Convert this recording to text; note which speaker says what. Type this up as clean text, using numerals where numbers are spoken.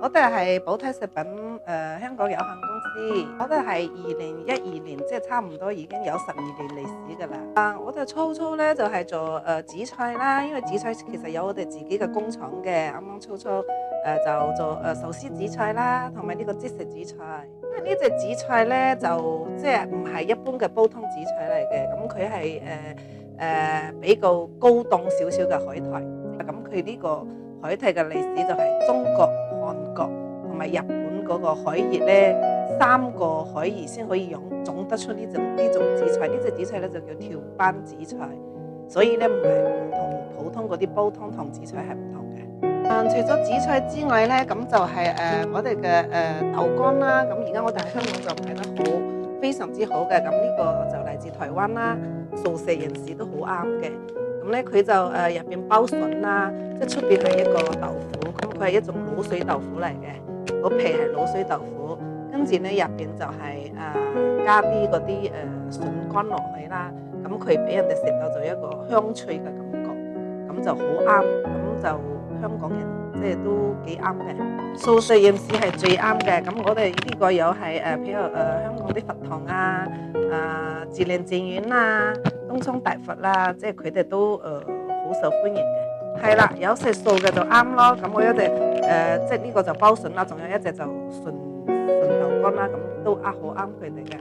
Speaker 1: 我哋係寶體食品香港有限公司，我哋係2012年，即係差唔多已經有12年歷史㗎啦。我哋初咧就係做紫菜啦，因為紫菜其實有我哋自己嘅工廠嘅。啱啱初就做壽司紫菜啦，同埋呢個即食紫菜。因為呢隻紫菜咧就即係唔係一般嘅煲湯紫菜嚟嘅，咁佢係比較高檔少少嘅海苔。咁佢呢個海苔嘅歷史就係中國、韓國同埋日本嗰個海鹽咧，3個海鹽先可以種得出呢種紫菜。呢隻紫菜咧就叫條斑紫菜，所以咧唔同普通嗰啲煲湯同紫菜係唔同嘅。除咗紫菜之外咧，咁就係我哋嘅豆乾啦。咁而家我哋喺香港就賣得好非常之好嘅。咁呢個就嚟自台灣啦，素食人士都好啱嘅。咁咧佢就入邊包筍啦，即係出邊係一個豆腐，咁佢係一種滷水豆腐嚟嘅，個皮係滷水豆腐，跟住咧入邊就係加啲嗰啲筍乾落去啦，咁佢俾人哋食到就一個香脆嘅感覺，咁就好啱，咁就香港人即係都幾啱嘅。素食人士係最啱嘅，咁我哋呢個有係譬如香港啲佛堂啊、自靈寺院啊、東涌大佛啦，即係佢哋都好受歡迎嘅。係啦，有食素嘅就啱咯。咁我一隻即係呢個就包筍啦，仲有一隻就純豆乾啦，咁都好啱佢哋嘅。